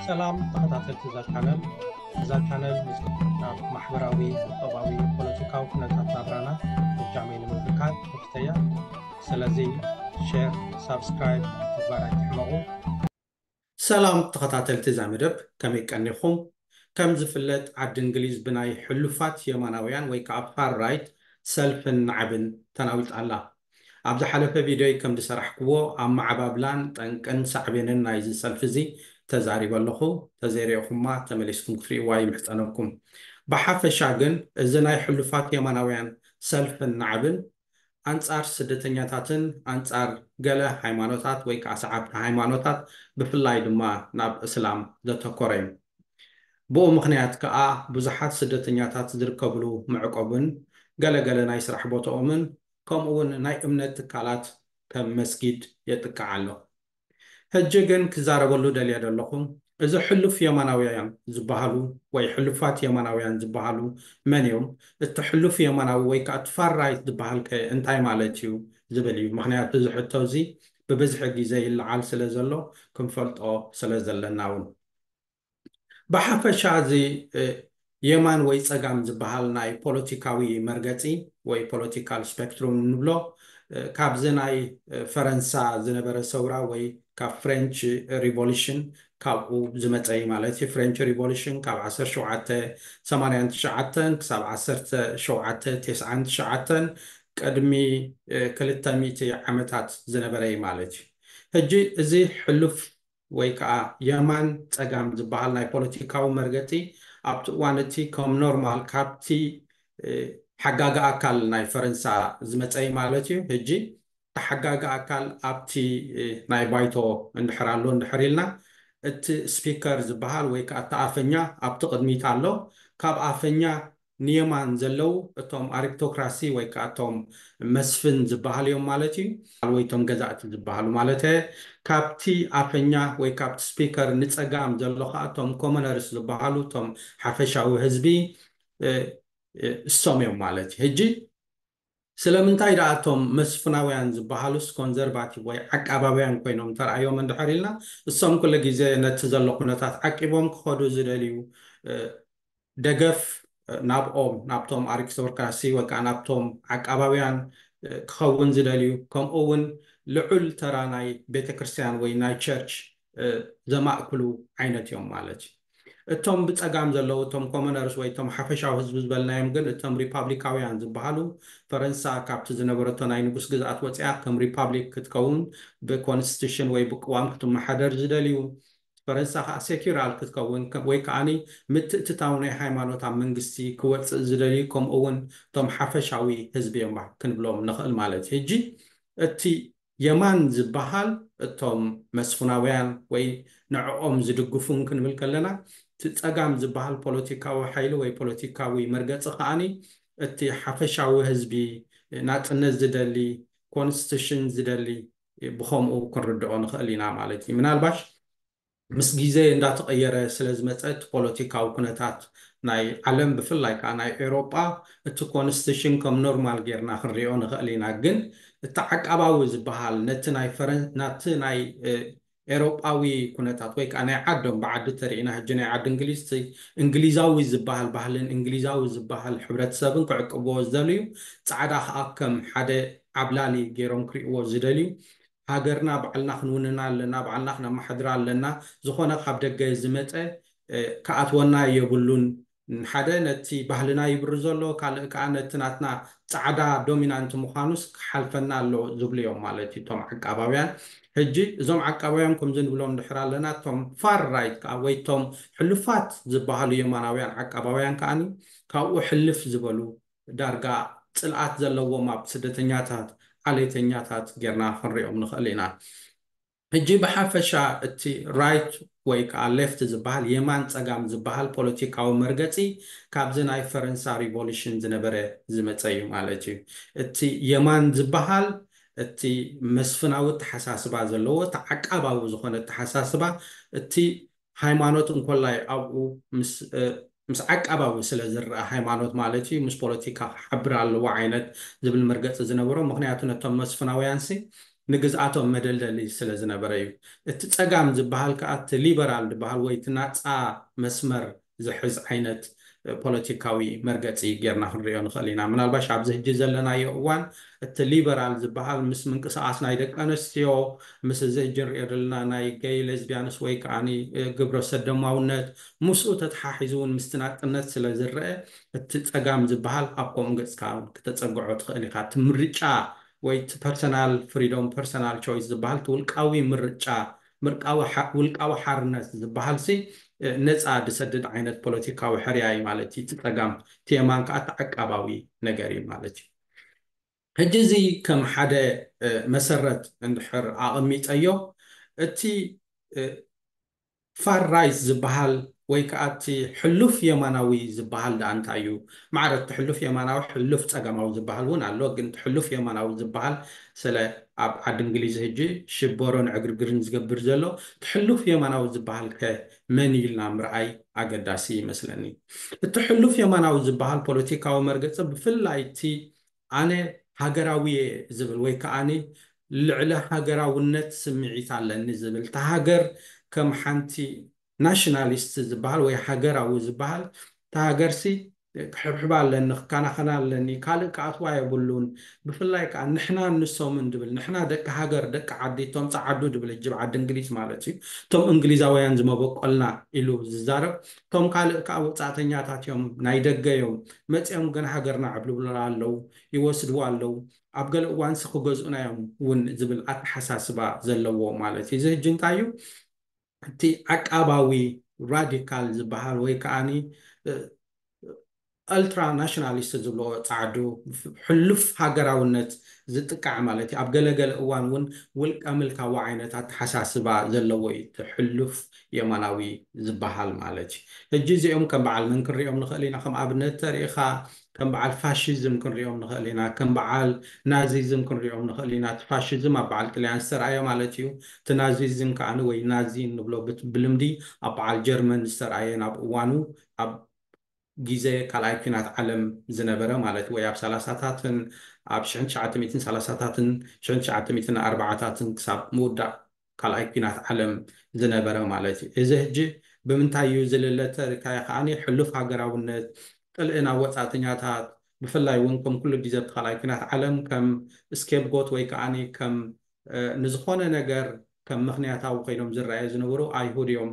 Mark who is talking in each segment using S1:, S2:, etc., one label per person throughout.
S1: ሰላም ተኸታተልቲ እዛ ቻነል ናብ ማሕበራዊ ቁጠባዊ ፖለቲካዊ ኩነታት ናብራና ብጃመይ ንምምልካት ክፍተያ ስለዚ ሼር ሳብስክራይብ ምግባር ኣይትሕመቑ ሰላም ተኸታተልቲ እዛ መደብ ከመይ ቀኒኹም ከም ዝፍለጥ ዓዲ እንግሊዝ ብናይ ሕሉፋት የማናውያን ወይ ከዓ ፋር ራይት ሰልፍን ናዕብን ተናዊጥ ኣላ ኣብ ዝሓለፈ ቪድዮ ከም ዝሰራሕክዎ ኣብ ማዕባብላን ጠንቅን ሳዕቤንን ናይዚ ሰልፊ እዚ ተዛሪበ ኣለኹ ተዘሪኹማ ተመሊስኩም ክትሪእዋ ይምሕፀነኩም ብሓፈሻ ግን እዚ ናይ ሕሉፋት የማናውያን ሰልፍን ናዕብን አንጻር ስደተኛታትን አንጻር ገለ ሃይማኖታት ወይ ከዓ ሰዓብቲ ሃይማኖታት ብፍላይ ድማ ናብ እስላም ዘተኮረ እዩ ብኡ ምክንያት ከዓ ብዙሓት ስደተኛታት ዝርከብሉ መዕቆብን ገለገለ ናይ ስራሕ ቦታኦምን ከምኡውን ናይ እምነት ትካላት ከም መስጊድ የጥቃዕ ኣሎ ሕጂ ግን ክዛረበሉ ደልየ ዘለኹም እዚ ሕሉፍ የማናውያን ዝበሃሉ ወይ ሕሉፋት የማናውያን ዝበሃሉ መን እዮም እቲ ሕሉፍ የማናዊ ወይ ከዓ እቲ ፋር ራይት ዝበሃል እንታይ ማለት እዩ ዝብል እዩ ምክንያቱ እዚ ሕቶ እዚ ብብዝሒ ግዜ ይለዓል ስለ ዘሎ ክንፈልጦ ስለ ዘለና እውን ብሓፈሻ እዚ የማን ወይ ፀጋም ዝበሃል ናይ ፖለቲካዊ መርገፂ ወይ ፖለቲካል ስፔክትሩም ንብሎ ካብዚ ናይ ፈረንሳ ዝነበረ ሰውራ ወይ ካብ ፍሬንች ሪቮሉሽን ካብኡ ዝመፀ ማለት እዩ ፍሬንች ሪቮሉሽን ካብ 1789 ክሳብ 1799 ቅድሚ 200 ዓመታት ዝነበረ ማለት እዩ ሕጂ እዚ ሕሉፍ ወይ ከዓ የማን ፀጋም ዝበሃል ናይ ፖለቲካዊ መርገፂ ኣብቲ እዋን እቲ ከም ኖርማል ካብቲ ሓጋጋ ኣካል ናይ ፈረንሳ ዝመፀ ማለት እዩ ሕጂ ተሓጋጋ ኣካል ኣብቲ ናይ ባይቶ እንድሕር ኣሎ እንድሕር ኢልና እቲ ስፒከር ዝበሃል ወይ ከዓ እቲ ኣፈኛ ኣብቲ ቅድሚት ኣሎ ካብ ኣፈኛ ንየማን ዘለው እቶም ኣሪክቶክራሲ ወይ ከዓ እቶም መስፍን ዝበሃል እዮም ማለት እዩ ወይ እቶም ገዛእቲ ዝበሃሉ ማለት ካብቲ ኣፈኛ ወይ ካብቲ ስፒከር ንፀጋም ዘሎ ከዓ እቶም ኮመነርስ ዝበሃሉ እቶም ሓፈሻዊ ህዝቢ እሶም እዮም ማለት እዩ ሕጂ ስለምንታይ ደኣ እቶም መስፍናውያን ዝበሃሉስ ኮንዘርቫቲቭ ወይ ዓቃባብያን ኮይኖም ተረኣዮም እንድሕር ኢልና እሶም ኩሉ ግዜ ነቲ ዘሎ ኩነታት ዓቂቦም ክኸዱ ዝደልዩ ደገፍ ናብኦም ናብቶም ኣሪክቶክራሲ ወይ ከዓ ናብቶም ዓቃባብያን ክኸውን ዝደልዩ ከምኡውን ልዑል ተራ ናይ ቤተክርስትያን ወይ ናይ ቸርች ዘማእክሉ ዓይነት እዮም ማለት እዩ እቶም ብፀጋም ዘለው እቶም ኮመነርስ ወይ እቶም ሓፈሻዊ ህዝቢ ዝበልናዮም ግን እቶም ሪፓብሊካውያን ዝበሃሉ ፈረንሳ ካብቲ ዝነበረቶ ናይ ንጉስ ግዝኣት ወፅያ ከም ሪፓብሊክ ክትከውን ብኮንስቲቱሽን ወይ ብቅዋም ክትመሓደር ዝደልዩ ፈረንሳ ከዓ ሴኪራል ክትከውን ወይ ከዓኒ ምትእትታው ናይ ሃይማኖት ኣብ መንግስቲ ክወፅእ ዝደልዩ ከምኡውን እቶም ሓፈሻዊ ህዝቢ እዮም ክንብሎም ንኽእል ማለት እዩ ሕጂ እቲ የማን ዝበሃል እቶም መስፍናውያን ወይ ንዕኦም ዝድግፉን ክንብል ከለና እቲ ፀጋም ዝበሃል ፖለቲካዊ ሓይሊ ወይ ፖለቲካዊ መርገፂ ከዓኒ እቲ ሓፈሻዊ ህዝቢ ናፅነት ዝደሊ ኮንስቲቱሽን ዝደሊ ብከምኡ ክንርድኦ ንኽእል ኢና ማለት እዩ ምናልባሽ ምስ ግዜ እንዳተቀየረ ስለ ዝመፀት ፖለቲካዊ ኩነታት ናይ ዓለም ብፍላይ ከዓ ናይ ኤውሮጳ እቲ ኮንስቲቱሽን ከም ኖርማል ጌርና ክንሪኦ ንኽእል ኢና ግን እቲ ዓቃባዊ ዝበሃል ነቲ ናይ ኤውሮጳዊ ኩነታት ወይ ከዓ ናይ ዓዶም ብዓዲ ተሪእና ሕጂ ናይ ዓዲ እንግሊዝ እንግሊዛዊ ዝበሃል ባህልን እንግሊዛዊ ዝበሃል ሕብረተሰብን ክዕቅብዎ ዝደልዩ ፃዕዳ ከዓ ከም ሓደ ዓብላሊ ገይሮም ክሪእዎ ዝደልዩ ሃገርና ባዕልና ክንውንና ኣለና ባዕልና ክነማሕድራ ኣለና ዝኾነ ካብ ደገ ዝመፀ ከኣትወና የብሉን ሓደ ነቲ ባህልና ይብሪ ዘሎ ካልእ ከዓ ነቲ ናትና ፃዕዳ ዶሚናንት ምዃኑስ ክሓልፈና ኣሎ ዝብሉ እዮም ማለት እዩ እቶም ዓቃባብያን ሕጂ እዞም ዓቃባብያን ከምዚ ንብሎም እንድሕር ኣለና እቶም ፋር ራይት ከዓ ወይ እቶም ሕሉፋት ዝበሃሉ የማናውያን ዓቃባብያን ከዓኒ ካብኡ ሕልፍ ዝበሉ ዳርጋ ፅልኣት ዘለዎም ኣብ ስደተኛታት ዓሌተኛታት ጌርና ክንሪኦም ንኽእል ኢና ሕጂ ብሓፈሻ እቲ ራይት ወይ ከዓ ሌፍት ዝበሃል የማን ፀጋም ዝበሃል ፖለቲካዊ መርገፂ ካብዚ ናይ ፈረንሳ ሪቮሉሽን ዝነበረ ዝመፀ እዩ ማለት እዩ እቲ የማን ዝበሃል እቲ መስፍናዊ ተሓሳስባ ዘለዎ እቲ ዓቃባዊ ዝኾነ ተሓሳስባ እቲ ሃይማኖት እንኮላይ ኣብኡ ምስ ዓቃባዊ ስለ ዝረአ ሃይማኖት ማለት እዩ ምስ ፖለቲካ ክሓብር ኣለዎ ዓይነት ዝብል መርገፂ ዝነበሮ ምክንያቱ ነቶም መስፍናውያንሲ ንግዝኣቶም መደልደሊ ስለ ዝነበረ እዩ እቲ ፀጋም ዝበሃል ከዓ እቲ ሊበራል ዝበሃል ወይ እቲ ናፃ መስመር ዝሕዝ ዓይነት ፖለቲካዊ መርገፂ ጌርና ክንሪኦ ንኽእል ኢና ምናልባሽ ኣብዚ ሕጂ ዘለናዮ እዋን እቲ ሊበራል ዝበሃል ምስ ምንቅስቃስ ናይ ደቂ ኣንስትዮ ምስ እዚ ሕጂ ንሪኦ ዘለና ናይ ገይ ሌዝቢያንስ ወይ ከዓኒ ግብረ ሰዶማውነት ምስኡ ተተሓሒዙ እውን ምስቲ ናጥነት ስለ ዝረአ እቲ ፀጋም ዝበሃል ኣብ ከምኡ ገፅካ ክተፀግዖ ትኽእል ኢኻ እቲ ምርጫ ወይ እቲ ፐርሰናል ፍሪዶም ፐርሰናል ቾይስ ዝበሃል እቲ ውልቃዊ ምርጫ ውልቃዊ ሓርነት ዝበሃል ሲ ነፃ ድሰድድ ዓይነት ፖለቲካዊ ሕርያ እዩ ማለት እዩ እቲ ፀጋም እቲ የማን ከዓ ተዓቃባዊ ነገር እዩ ማለት እዩ ሕጂ እዚ ከም ሓደ መሰረት እንድሕር ኣቐሚጠዮ እቲ ፋር ራይት ዝበሃል ወይ ከዓ እቲ ሕሉፍ የማናዊ ዝበሃል ዳ እንታይ እዩ ማዕረ እቲ ሕሉፍ የማናዊ ሕሉፍ ፀገማዊ ዝበሃል እውን ኣሎ ግን እቲ ሕሉፍ የማናዊ ዝበሃል ስለ ኣብ ዓዲ እንግሊዝ ሕጂ ሽቦሮን ዕግርግርን ዝገብር ዘሎ እቲ ሕሉፍ የማናዊ ዝበሃል ከ መን ኢልና ምርኣይ ኣገዳሲ ይመስለኒ እቲ ሕሉፍ የማናዊ ዝበሃል ፖለቲካዊ መርገፂ ብፍላይ እቲ ኣነ ሃገራዊ ዝብል ወይ ከዓኒ ልዕሊ ሃገራውነት ስምዒት ኣለኒ ዝብል እቲ ሃገር ከም ሓንቲ ናሽናሊስት ዝበሃል ወይ ሃገራዊ ዝበሃል እቲ ሃገርሲ ክሕብሕባ ኣለኒ ክከናኸና ኣለኒ ካልእ ከኣትዋ የብሉን ብፍላይ ከዓ ንሕና ንሶምን ድብል ንሕና ደቂ ሃገር ደቂ ዓዲ እቶም ፀዓዱ ድብል እጅብ ዓዲ እንግሊዝ ማለት እዩ እቶም እንግሊዛውያን ዝመበቆልና ኢሉ ዝዛረብ እቶም ካልእ ከዓ ወፃእተኛታት እዮም ናይ ደገ እዮም መፂኦም ግን ሃገርና ዕብልብሉና ኣለው ይወስድዎ ኣለው ኣብ ገለ እዋን ሲ ክገዝኡና እዮም እውን ዝብል ኣተሓሳስባ ዘለዎ ማለት እዩ እዚ ሕጂ እንታይ እዩ እቲ ዓቃባዊ ራዲካል ዝበሃል ወይ ከዓኒ ኣልትራ ናሽናሊስት ዝብሎ ፃዕዱ ሕሉፍ ሃገራውነት ዝጥቃዕ ማለት እዩ ኣብ ገለገለ እዋን እውን ውልቀ ምልካዊ ዓይነት ኣተሓሳስባ ዘለዎ እዩ እቲ ሕሉፍ የማናዊ ዝበሃል ማለት እዩ ሕጂ እዚኦም ከም በዓል መን ክንሪኦም ንኽእል ኢና ከም ኣብነት ተሪኢኻ ከም በዓል ፋሽዝም ክንሪኦም ንኽእል ኢና ከም በዓል ናዚዝም ክንሪኦም ንኽእል ኢና እቲ ፋሽዝም ኣብ በዓል ጥልያን ዝተረኣየ ማለት እዩ እቲ ናዚዝም ከዓኒ ወይ ናዚ ንብሎ ብልምዲ ኣብ በዓል ጀርመን ዝተረኣየ ናብ እዋኑ ኣብ ግዜ ካልኣይ ኩናት ዓለም ዝነበረ ማለት ወይ ኣብ 30ታትን ኣብ 1930ታትን 1940ታትን ክሳብ ምውዳእ ካልኣይ ኩናት ዓለም ዝነበረ ማለት እዩ እዚ ሕጂ ብምንታይ እዩ ዝልለተ ርካየ ከዓኒ ሕሉፍ ሃገራውነት ጥልእና ወፃእተኛታት ብፍላይ እውን ከም ኩሉ ግዜ ካልኣይ ኩናት ዓለም ከም ስኬፕጎት ወይ ከዓኒ ከም ንዝኾነ ነገር ከም ምክንያታዊ ኮይኖም ዝረኣዩ ዝነበሩ ኣይሁድ እዮም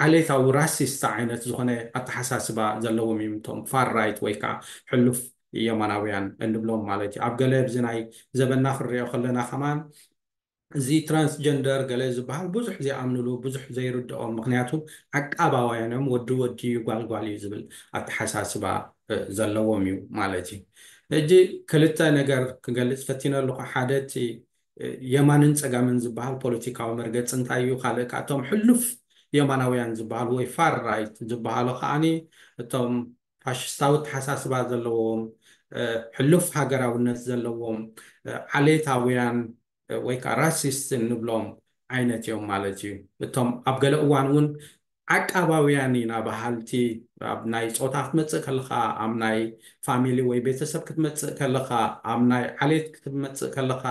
S1: ዓሌታዊ ራሲስት ዓይነት ዝኾነ ኣተሓሳስባ ዘለዎም እዮም እቶም ፋር ራይት ወይ ከዓ ሕሉፍ የማናውያን እንብሎም ማለት እዩ ኣብ ገለ ብዚ ናይ ዘበና ክንሪኦ ከለና ከማን እዚ ትራንስጀንደር ገለ ዝበሃል ብዙሕ ዘይኣምንሉ ብዙሕ ዘይርድኦም ምክንያቱ ዓቃባውያን እዮም ወዲ ወዲ ጓልጓል እዩ ዝብል ኣተሓሳስባ ዘለዎም እዩ ማለት እዩ ሕጂ ክልተ ነገር ክገልፅ ፈቲነለኩ ሓደ እቲ የማንን ፀጋምን ዝበሃል ፖለቲካዊ መርገፂ እንታይ እዩ ካልእ ከዓ እቶም ሕሉፍ የማናውያን ዝበሃሉ ወይ ፋር ራይት ዝበሃሉ ከዓኒ እቶም ፋሽስታዊ ተሓሳስባ ዘለዎም ሕሉፍ ሃገራውነት ዘለዎም ዓሌታውያን ወይ ከዓ ራሲስት እንብሎም ዓይነት እዮም ማለት እዩ እቶም ኣብ ገለ እዋን እውን ዓቃባውያን ኢና ባህልቲ ኣብ ናይ ፆታ ክትመፅእ ከለካ ኣብ ናይ ፋሚሊ ወይ ቤተሰብ ክትመፅእ ከለካ ኣብ ናይ ዓሌት ክትመፅእ ከለካ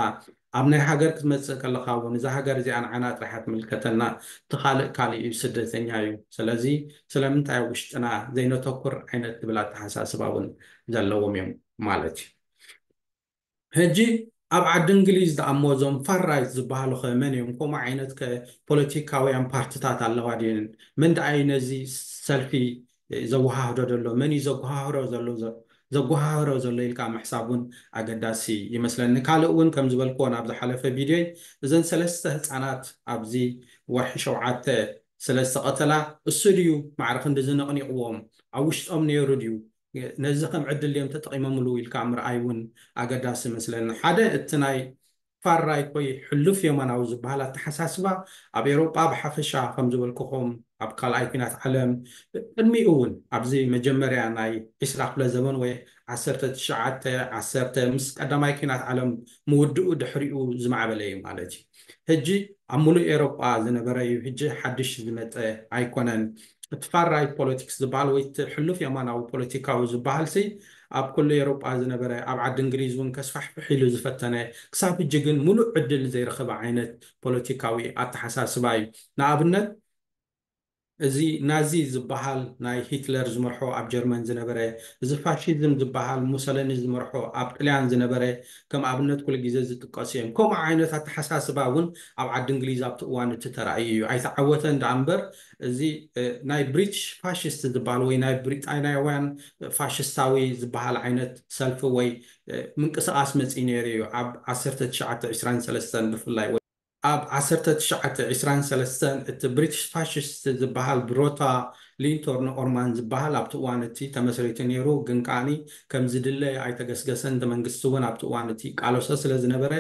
S1: ኣብ ናይ ሃገር ክትመፅእ ከለካ እውን እዛ ሃገር እዚኣ ንዓና ጥራሓ ትምልከተና እቲ ካልእ እዩ ስደተኛ እዩ ስለዚ ስለምንታይ ኣብ ውሽጥና ዘይነተኩር ዓይነት ትብል ኣተሓሳስባ እውን ዘለዎም እዮም ማለት እዩ ሕጂ ኣብ ዓዲ እንግሊዝ ዝኣመዞም ፋር ራይት ዝበሃሉ ኸ መን እዮም ከምኡ ዓይነት ፖለቲካውያን ፓርቲታት ኣለዋ ድየን መን ደኣይ ነዚ ሰልፊ ዘወሃህዶ ዘሎ መን እዩ ዘጓሃህሮ ዘሎ ኢልካ ምሕሳቡን ኣገዳሲ ይመስለኒ ካልእ እውን ከም ዝበልክዎ ናብ ዝሓለፈ ቪድዮ እዘን ሰለስተ ህፃናት ኣብዚ ወርሒ 7 ስለ ዝተቐተላ እሱ ድዩ ማዕረ ክንዲ ዝነቕኒቕዎም ኣብ ውሽጦም ነይሩ ድዩ ነዚ ከም ዕድል እዮም ተጠቂሞምሉ ኢልካ ምርኣይ እውን ኣገዳሲ ይመስለኒ ሓደ እቲ ናይ ፋር ራይት ወይ ሕሉፍ የማናዊ ዝበሃል ኣተሓሳስባ ኣብ ኤሮጳ ብሓፈሻ ከም ዝበልክኹም ኣብ ካልኣይ ኩናት ዓለም ቅድሚኡ እውን ኣብዚ መጀመርያ ናይ 20 ክፍለ ዘመን ወይ 1910 ምስ ቀዳማይ ኩናት ዓለም ምውድኡ ድሕሪኡ ዝማዕበለ እዩ ማለት እዩ ሕጂ ኣብ ሙሉእ ኤሮጳ ዝነበረ እዩ ሕጂ ሓድሽ ዝመፀ ኣይኮነን እቲ ፋር ራይት ፖለቲክስ ዝበሃል ወይ እቲ ሕሉፍ የማናዊ ፖለቲካዊ ዝበሃል ሲ ኣብ ኩሉ ኤውሮጳ ዝነበረ ኣብ ዓዲ እንግሊዝ እውን ከስፋሕፍሕ ኢሉ ዝፈተነ ክሳብ ሕጂ ግን ሙሉእ ዕድል ዘይረኸበ ዓይነት ፖለቲካዊ ኣተሓሳስባ እዩ ንኣብነት እዚ ናዚ ዝበሃል ናይ ሂትለር ዝመርሖ ኣብ ጀርመን ዝነበረ እዚ ፋሽዝም ዝበሃል ሙሰለኒ ዝመርሖ ኣብ ጣልያን ዝነበረ ከም ኣብነት ኩሉ ግዜ ዝጥቀሱ እዮም ከምኡ ዓይነት ኣተሓሳስባ እውን ኣብ ዓዲ እንግሊዝ ኣብቲ እዋን እቲ ተራእዩ እዩ ኣይተዓወተን ዳኣ እምበር እዚ ናይ ብሪቲሽ ፋሽስት ዝበሃል ወይ ናይ ብሪጣንያውያን ፋሽስታዊ ዝበሃል ዓይነት ሰልፊ ወይ ምንቅስቃስ መፂ ነይሩ እዩ ኣብ 1923 ብፍላይ ኣብ 1923 እቲ ብሪቲሽ ፋሽስት ዝበሃል ብሮታ ሊንቶርን ኦርማን ዝበሃል ኣብቲ እዋን እቲ ተመስሪቱ ነይሩ ግን ከዓኒ ከም ዝድለ ኣይተገስገሰን እቲ መንግስቲ እውን ኣብቲ እዋን እቲ ቃለሶ ስለ ዝነበረ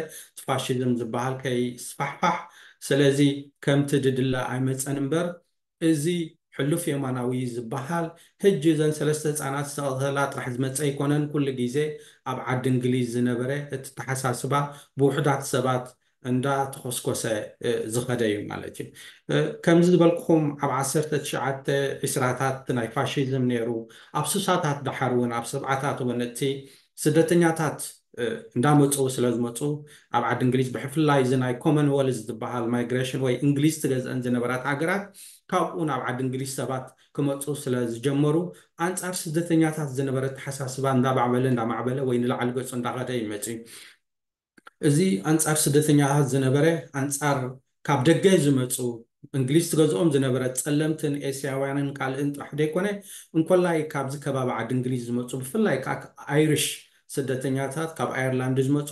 S1: ፋሽዝም ዝበሃል ከይስፋሕፋሕ ስለዚ ከምቲ ድድለ ኣይመፀን እምበር እዚ ሕሉፍ የማናዊ ዝበሃል ሕጂ እዘን 3 ህፃናት ዝተቐተላ ጥራሕ ዝመፀ ኣይኮነን ኩሉ ግዜ ኣብ ዓዲ እንግሊዝ ዝነበረ እቲ ተሓሳስባ ብውሕዳት ሰባት እንዳተኮስኮሰ ዝኸደ እዩ ማለት እዩ ከምዚ ዝበልኩኹም ኣብ 1920ታት ናይ ፋሽዝም ነይሩ ኣብ ስሳታት ዳሓር እውን ኣብ ሰብዓታት እውን እቲ ስደተኛታት እንዳመፁ ስለ ዝመፁ ኣብ ዓዲ እንግሊዝ ብሕፍላይ እዚ ናይ ኮመንዌልዝ ዝበሃል ማይግሬሽን ወይ እንግሊዝ ትገዝአን ዝነበራት ሃገራት ካብኡ ናብ ዓዲ እንግሊዝ ሰባት ክመፁ ስለ ዝጀመሩ ኣንጻር ስደተኛታት ዝነበረ ተሓሳስባ እንዳማዕበለ ወይ ንላዕሊ ገፁ እንዳኸደ ይመፅ እዩ እዚ ኣንጻር ስደተኛታት ዝነበረ ኣንጻር ካብ ደገ ዝመፁ እንግሊዝ ትገዝኦም ዝነበረ ፀለምትን ኤስያውያንን ካልእን ጥራሕ ደይኮነ እንኮላይ ካብዚ ከባቢ ዓዲ እንግሊዝ ዝመፁ ብፍላይ ከዓ ኣይሪሽ ስደተኛታት ካብ ኣየርላንድ ዝመፁ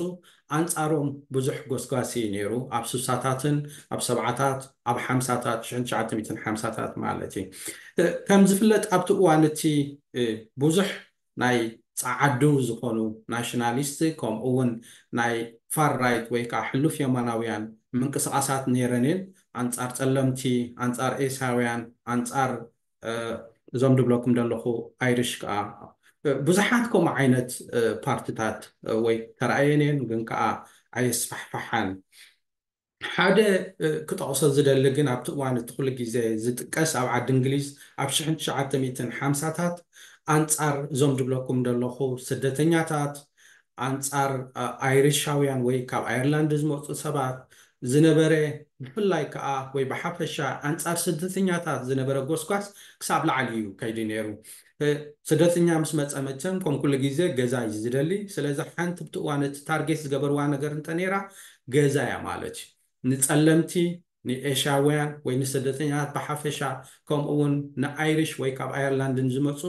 S1: ኣንጻሮም ብዙሕ ጎስጓሲ ነይሩ ኣብ 60ታትን ኣብ 70ታት ኣብ 50ታት 1950ታት ማለት እዩ ከም ዝፍለጥ ኣብቲ እዋን እቲ ብዙሕ ናይ ፃዓዱ ዝኾኑ ናሽናሊስት ከምኡ እውን ናይ ፋር ራይት ወይ ከዓ ሕሉፍ የማናውያን ምንቅስቃሳት ነይረንን ኣንጻር ፀለምቲ ኣንጻር ኤስያውያን ኣንጻር እዞም ድብለኩም ዘለኹ ኣይሪሽ ከዓ ብዙሓት ከምኡ ዓይነት ፓርቲታት ወይ ተረኣየንን ግን ከዓ ኣየስፋሕፋሓን ሓደ ክጠቕሶ ዝደሊ ግን ኣብቲ እዋን እቲ ኩሉ ግዜ ዝጥቀስ ኣብ ዓዲ እንግሊዝ ኣብ 1950ታት ኣንጻር እዞም ድብለኩም ዘለኹ ስደተኛታት ኣንጻር ኣይሪሻውያን ወይ ካብ ኣየርላንድ ዝመፁ ሰባት ዝነበረ ብፍላይ ከዓ ወይ ብሓፈሻ ኣንጻር ስደተኛታት ዝነበረ ጎስጓስ ክሳብ ላዕሊ እዩ ከይዲ ነይሩ ስደተኛ ምስ መፀ መቸም ከም ኩሉ ግዜ ገዛ እዩ ዝደሊ ስለዚ ሓንቲ ብቲ እዋን እቲ ታርጌት ዝገበርዋ ነገር እንተ ነይራ ገዛ እያ ማለት እዩ ንፀለምቲ ንኤሽያውያን ወይ ንስደተኛታት ብሓፈሻ ከምኡ እውን ንኣይሪሽ ወይ ካብ ኣየርላንድን ዝመፁ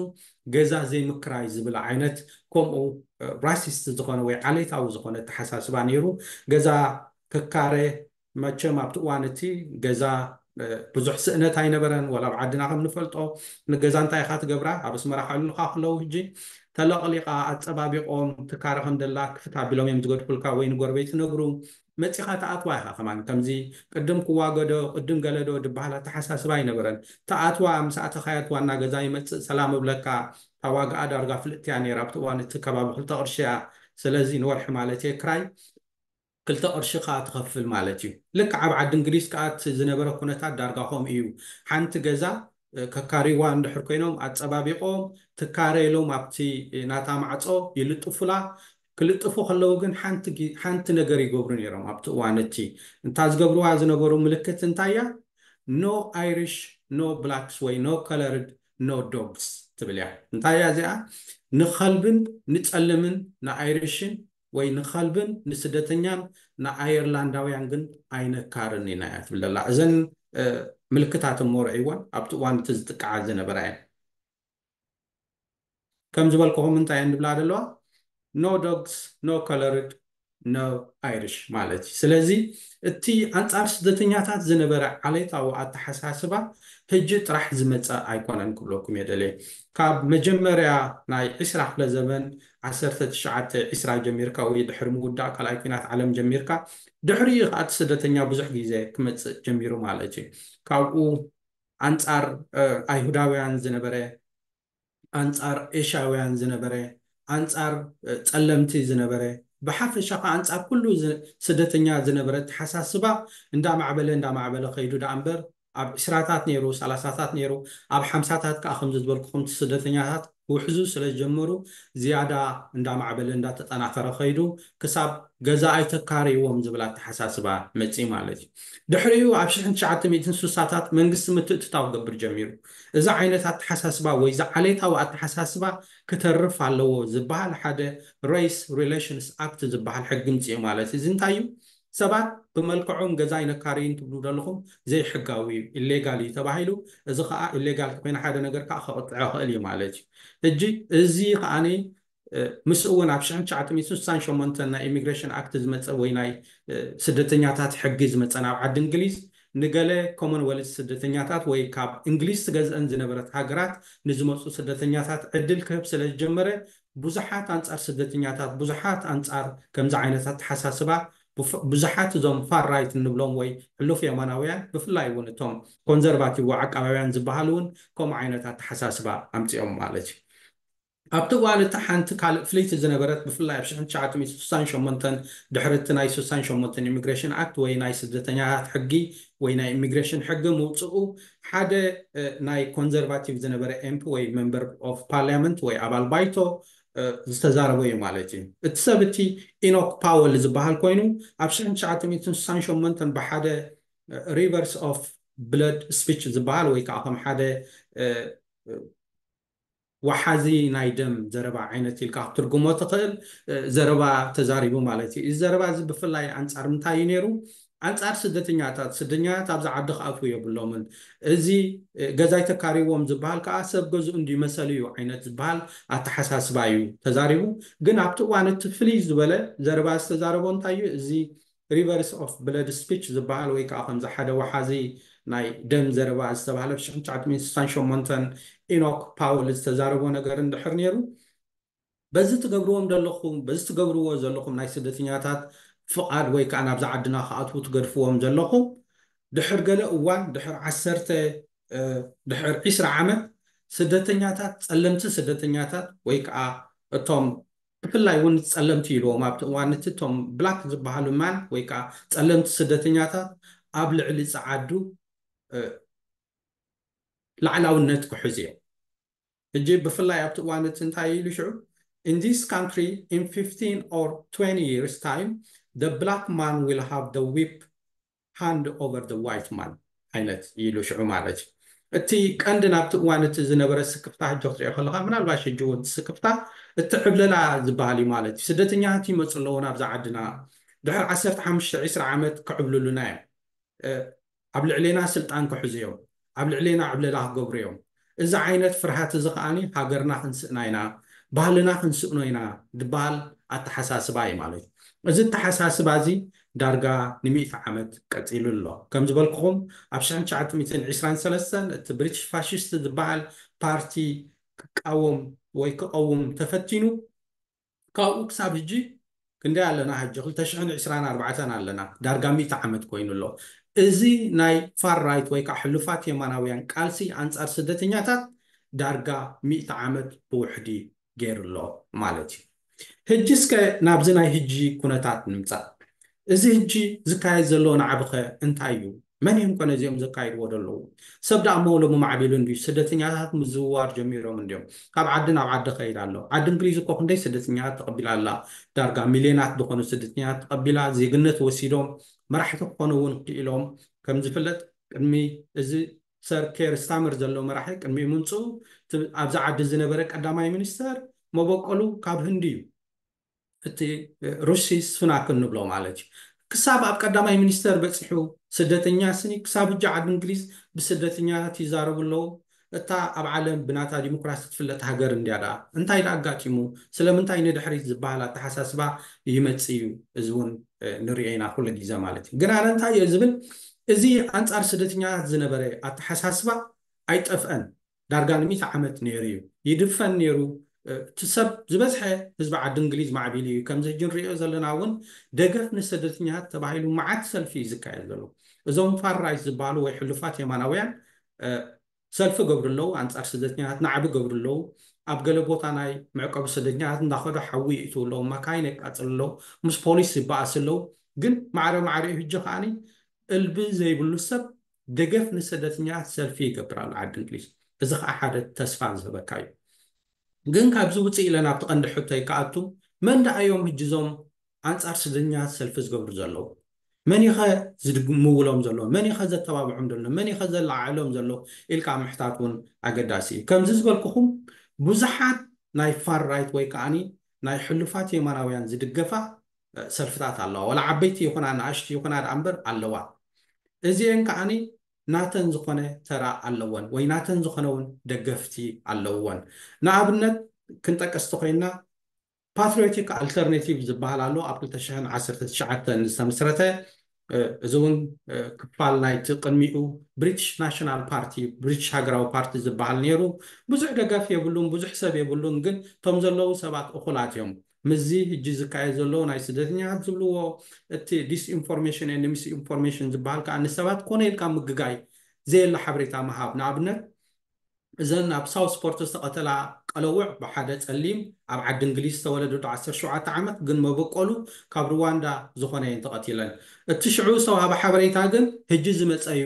S1: ገዛ ዘይምክራይ ዝብል ዓይነት ከምኡ ራሲስት ዝኾነ ወይ ዓሌታዊ ዝኾነ ተሓሳስባ ነይሩ ገዛ ክካረ መቸም ኣብቲ እዋን እቲ ገዛ ብዙሕ ስእነት ኣይነበረን ወላ ኣብ ዓድና ከም ንፈልጦ ንገዛ እንታይ ኢኻ ትገብራ ኣብ ኣስመራ ሓሉልካ ከለዉ ሕጂ ተለቕሊቓ ኣፀባቢቆም ትካረ ከም ደላ ክፍታ ኣቢሎም እዮም ዝገድፉልካ ወይ ንጎረቤት ነግሩ መፂኻ ተኣትዋ ኢኻ ከማን ከምዚ ቅድም ክዋገዶ ቅድም ገለዶ ድበሃል ኣተሓሳስባ ኣይነበረን ተኣትዋ ምስ ኣተኻያት ዋና ገዛ ይመፅእ ሰላም እብለካ ታዋግኣ ዳርጋ ፍልጥያ ነይራ ኣብቲ እዋን እቲ ከባቢ 2 ቅርሺ እያ ስለዚ ንወርሒ ማለት እየ ክራይ 2 ቅርሺ ከዓ ትኸፍል ማለት እዩ ልክዕ ኣብ ዓዲ እንግሊዝ ከዓ ዝነበረ ኩነታት ዳርጋ ከምኡ እዩ ሓንቲ ገዛ ከካሪዋ እንድሕር ኮይኖም ኣፀባቢቆም ትካረኢሎም ኣብቲ ናታ ማዕፆ ይልጥፉላ ክልጥፉ ከለዉ ግን ሓንቲ ነገር ይገብሩ ነይሮም ኣብቲ እዋን እቲ እንታይ ዝገብርዋ ዝነበሩ ምልክት እንታይ እያ ኖ ኣይሪሽ ኖ ብላክስ ወይ ኖ ከለርድ ኖ ዶግስ ትብል እያ እንታይ እያ እዚኣ ንኸልብን ንፀልምን ንኣይሪሽን ወይ ንኸልብን ንስደተኛን ንኣየርላንዳውያን ግን ኣይነካርን ኢና እያ ትብል ዘላ እዘን ምልክታት እሞርዒዎን ኣብቲ እዋን እቲ ዝጥቃዓ ዝነበራ እየን ከም ዝበልክኹም እንታይ እየን ንብላ ዘለዋ ኖ ዶግስ ኖ ከለርድ ኖ ኣይሪሽ ማለት እዩ ስለዚ እቲ ኣንጻር ስደተኛታት ዝነበረ ዓሌታዊ ኣተሓሳስባ ሕጂ ጥራሕ ዝመፀ ኣይኮነን ክብለኩም የደልየ ካብ መጀመርያ ናይ 20 ክፍለ ዘመን 1920 ጀሚርካ ወይ ድሕሪ ምውዳእ ካልኣይ ኩናት ዓለም ጀሚርካ ድሕሪ ከዓ እቲ ስደተኛ ብዙሕ ግዜ ክመፅእ ጀሚሩ ማለት እዩ ካብኡ ኣንጻር ኣይሁዳውያን ዝነበረ ኣንጻር ኤሽያውያን ዝነበረ ኣንጻር ፀለምቲ ዝነበረ ብሓፈሻ ከዓ ኣንጻር ኩሉ ስደተኛ ዝነበረ ተሓሳስባ እንዳማዕበለ ከይዱ ዳኣ እምበር ኣብ 20ታት ነይሩ 30ታት ነይሩ ኣብ 50ታት ከዓ ከም ዝበልኩኹም ስደተኛታት ውሕዙ ስለ ጀመሩ ዝያዳ እንዳማዕበለ እንዳተጠናከረ ኸይዱ ክሳብ ገዛኣይ ተካርይዎም ዝብል ኣተሓሳስባ መፂ ማለት እዩ ድሕሪኡ ኣብ 1960ታት መንግስቲ ምትእትታው ገብር ጀሚሩ እዚ ዓይነት ኣተሓሳስባ ወይ ዝዓሌታዊ ኣተሓሳስባ ክተርፍ ኣለዎ ዝበሃል ሓደ ሬስ ሪሌሽንስ ኣክት ዝበሃል ሕጊ ምፅኡ ማለት እዩ እዚ እንታይ እዩ ሰባት ብመልክዖም ገዛይ ነካርይ እንትብሉ ዘለኹም ዘይሕጋዊ እዩ ኢሌጋል እዩ ተባሂሉ እዚ ከዓ ኢሌጋል ኮይነ ሓደ ነገር ከዓ ከቅጥዖ ይኽእል እዩ ማለት እዩ ሕጂ እዚ ከዓኒ ምስ እውን ኣብ 1968 ናይ ኢሚግሬሽን ኣክት ዝመፀ ወይ ናይ ስደተኛታት ሕጊ ዝመፀ ናብ ዓዲ እንግሊዝ ንገለ ኮመንዌልት ስደተኛታት ወይ ካብ እንግሊዝ ትገዝአን ዝነበረት ሃገራት ንዝመፁ ስደተኛታት ዕድል ክህብ ስለ ዝጀመረ ብዙሓት ኣንጻር ስደተኛታት ብዙሓት ኣንጻር ከምዚ ዓይነታት ተሓሳስባ ብዙሓት እዞም ፋር ራይት እንብሎም ወይ ሕሉፍ የማናውያን ብፍላይ እውን እቶም ኮንዘርቫቲቭ ዓቃባውያን ዝበሃሉ እውን ከምኡ ዓይነታት ተሓሳስባ ኣምፂኦም ማለት እዩ ኣብቲ እዋን እቲ ሓንቲ ካልእ ፍለይቲ ዝነበረት ብፍላይ ኣብ 1968 ድሕሪ እቲ ናይ 68 ኢሚግሬሽን ኣክት ወይ ናይ ስደተኛታት ሕጊ ወይ ናይ ኢሚግሬሽን ሕጊ ምውፅኡ ሓደ ናይ ኮንዘርቫቲቭ ዝነበረ ኤምፒ ወይ ሜምበር ኦፍ ፓርላመንት ወይ ኣባል ባይቶ ዝተዛረበ እዩ ማለት እዩ እቲ ሰብ እቲ ኢኖክ ፓወል ዝበሃል ኮይኑ ኣብ 1968 ብሓደ ሪቨርስ ኦፍ ብለድ ስፒች ዝበሃል ወይ ከዓ ከም ሓደ ወሓዚ ናይ ደም ዘረባ ዓይነት ኢልካ ክትርጉሞ ትኽእል ዘረባ ተዛሪቡ ማለት እዩ እዚ ዘረባ እዚ ብፍላይ ኣንጻር እንታይ እዩ ነይሩ ኣንጻር ስደተኛታት ኣብዚ ዓዲ ክኣትዉ የብሎምን እዚ ገዛይ ተካሪቦም ዝበሃል ከዓ ሰብ ገዝኡ እንዲመሰሉ እዩ ዓይነት ዝበሃል ኣተሓሳስባ እዩ ተዛሪቡ ግን ኣብቲ እዋን እቲ ፍልይ ዝበለ ዘረባ ዝተዛረቦ እንታይ እዩ እዚ ሪቨርስ ኦፍ ብለድ ስፒች ዝበሃል ወይ ከዓ ከምዚ ሓደ ወሓዚ ናይ ደም ዘረባ ዝተባሃለ 1968 ኢኖክ ፓወል ዝተዛረቦ ነገር እንድሕር ነይሩ በዚ ትገብርዎም ዘለኹም በዚ ትገብርዎ ዘለኹም ናይ ስደተኛታት ፍቃድ ወይ ከዓ ናብዚ ዓድና ክኣትዉ ትገድፍዎም ዘለኹም ድሕር ገለ እዋን ድሕር 20 ዓመት ስደተኛታት ፀለምቲ ስደተኛታት ወይ ከዓ እቶም ብፍላይ እውን ፀለምቲ ኢልዎም ኣብቲ እዋን እቲ እቶም ብላክ ዝበሃሉ ማን ወይ ከዓ ፀለምቲ ስደተኛታት ኣብ ልዕሊ ፀዓዱ ላዕላውነት ክሕዙ እዮም ሕጂ ብፍላይ ኣብቲ እዋን እቲ እንታይ ኢሉ ሽዑ in this country in 15 or 20 years time the black man will have the whip hand over the white man ዓይነት ኢሉ ሽዑ ማለት እዩ እቲ ቀንዲ ናብቲ እዋን እቲ ዝነበረ ስክፍታ ሕጂ ክትሪኦ ከለካ ምናልባሽ ሕጂ እውን ስክፍታ እቲ ዕብለላ ዝበሃል እዩ ማለት እዩ ስደተኛታት ይመፁ ኣለዎ ናብዛ ዓድና ድሕሪ 15-20 ዓመት ክዕብልሉና እዮም ኣብ ልዕሌና ስልጣን ክሕዙ እዮም ኣብ ልዕሌና ዕብለላ ክገብሩ እዮም እዚ ዓይነት ፍርሃት እዚ ከዓኒ ሃገርና ክንስእና ኢና ባህልና ክንስእኖ ኢና ዝበሃል ኣተሓሳስባ እዩ ማለት እዩ እዚ ኣተሓሳስባ እዚ ዳርጋ ን100 ዓመት ቀፂሉ ኣሎ ከም ዝበልኩኹም ኣብ 1923 እቲ ብሪቲሽ ፋሽስት ዝበሃል ፓርቲ ክቃወም ወይ ክቀውም ተፈቲኑ ካብኡ ክሳብ ሕጂ ክንደይ ኣለና ሕጂ 2024 ኣለና ዳርጋ 100 ዓመት ኮይኑ ኣሎ እዚ ናይ ፋር ራይት ወይ ከዓ ሕሉፋት የማናውያን ቃልሲ ኣንጻር ስደተኛታት ዳርጋ 100 ዓመት ብውሕዲ ገይሩ ኣሎ ማለት እዩ ሕጂ እስከ ናብዚ ናይ ሕጂ ኩነታት ንምፃእ እዚ ሕጂ ዝካየድ ዘሎ ንዓብኸ እንታይ እዩ መን እዮም ኮነ እዚኦም ዘካይድዎ ዘለዉ ሰብ ዳ መውሎሙ ማዕቢሉ እንድዩ ስደተኛታት ምዝውዋር ጀሚሮም እንዲዮም ካብ ዓዲ ናብ ዓዲ ከይድ ኣሎ ዓዲ እንግሊዝ እኮ ክንደይ ስደተኛታት ተቐቢላ ኣላ ዳርጋ ሚልዮናት ዝኾኑ ስደተኛታት ተቐቢላ ዜግነት ወሲዶም መራሕቲ ክኾኑ እውን ክኢሎም ከም ዝፍለጥ ቅድሚ እዚ ሰር ኬር ስታመር ዘሎ መራሒ ቅድሚ ምንፁ ኣብዛ ዓዲ ዝነበረ ቀዳማይ ሚኒስተር መበቀሉ ካብ ህንዲ እዩ እቲ ሩሲ ስናክ እንብሎ ማለት እዩ ክሳብ ኣብ ቀዳማይ ሚኒስተር በፂሑ ስደተኛ ስኒ ክሳብ ሕጂ ዓዲ እንግሊዝ ብስደተኛታት ይዛረቡ ኣለዉ እታ ኣብ ዓለም ብናታ ዲሞክራሲ ትፍለጥ ሃገር እንድያ ደኣ እንታይ ዳ ኣጋጢሙ ስለምንታይ ንድሕሪት ዝበሃል ኣተሓሳስባ ይመፅ እዩ እዚ እውን ንሪኦ ኢና ኩሉ ግዜ ማለት እዩ ግን ኣነ እንታይ እየ ዝብል እዚ ኣንጻር ስደተኛታት ዝነበረ ኣተሓሳስባ ኣይጠፍአን ዳርጋ ን100 ዓመት ነይሩ እዩ ይድፈን ነይሩ እቲ ሰብ ዝበዝሐ ህዝቢ ዓዲ እንግሊዝ ማዕቢሉ እዩ ከምዚ ሕጂ ንሪኦ ዘለና እውን ደገፍ ንስደተኛታት ተባሂሉ መዓት ሰልፊ እዩ ዝካየድ ዘሎ እዞም ፋር ራይት ዝበሃሉ ወይ ሕሉፋት የማናውያን ሰልፊ ገብሩ ኣለዉ ኣንጻር ስደተኛታት ናዕቢ ገብሩ ኣለዉ ኣብ ገለ ቦታ ናይ መዕቀቢ ስደተኛታት እንዳኸዱ ሓዊ ይእትዉ ኣለዉ መካይን የቃፅሉ ኣለዉ ምስ ፖሊስ ይበኣስ ኣለዉ ግን ማዕረ ማዕሪኡ ሕጂ ከዓኒ እልቢ ዘይብሉ ሰብ ደገፍ ንስደተኛታት ሰልፊ ይገብር ኣሎ ዓዲ እንግሊዝ እዚ ከዓ ሓደ ተስፋ ዝህበካ እዩ ግን ካብዚ ውፅእ ኢለ ናብቲ ቀንዲ ሕቶይ ከኣቱ መን ደኣዮም ሕጅዞም ኣንጻር ስደተኛታት ሰልፊ ዝገብሩ ዘለዉ መን ኢኸ ዝምውሎም ዘሎ መን ኢኸ ዘተባብዖም ዘሎ መን ኢኸ ዘላዓሎም ዘሎ ኢልካ ምሕታት እውን ኣገዳሲ እዩ ከምዚ ዝበልኩኹም ብዙሓት ናይ ፋር ራይት ወይ ከዓኒ ናይ ሕሉፋት የማናውያን ዝድገፋ ሰልፍታት ኣለዋ ወላ ዓበይቲ ይኹና ንኣሽቲ ይኹና ዳ እምበር ኣለዋ እዚአን ከዓኒ ናተን ዝኾነ ተራ ኣለወን ወይ ናተን ዝኾነ እውን ደገፍቲ ኣለውወን ንኣብነት ክንጠቀስቲ ኮይና ፓትሪዮቲክ ኣልተርናቲቭ ዝበሃል ኣሎ ኣብ 2019 ዝተመስረተ እዚ እውን ክፋል ናይቲ ቅድሚኡ ብሪቲሽ ናሽናል ፓርቲ ብሪቲሽ ሃገራዊ ፓርቲ ዝበሃል ነይሩ ብዙሕ ደጋፊ የብሉን ብዙሕ ሰብ የብሉን ግን እቶም ዘለዉ ሰባት እኹላት እዮም ምዚ ሕጂ ዝካየድ ዘሎ ናይ ስደተኛታት ዝብልዎ እቲ ዲስኢንፎርሜሽን ኤንድ ሚስ ኢንፎርሜሽን ዝበሃል ከዓ ንሰባት ኮነ ኢልካ ምግጋይ ዘየላ ሓበሬታ ምሃብ ንኣብነት እዘን ኣብ ሳውት ስፖርት ዝተቐተላ ቀለውዕ ብሓደ ፀሊም ኣብ ዓዲ እንግሊዝ ዝተወለዱ 17 ዓመት ግን መበቀሉ ካብ ሩዋንዳ ዝኾነ እየን ተቐቲለን እቲ ሽዑ ዝተዋሃበ ሓበሬታ ግን ሕጂ ዝመፀ እዩ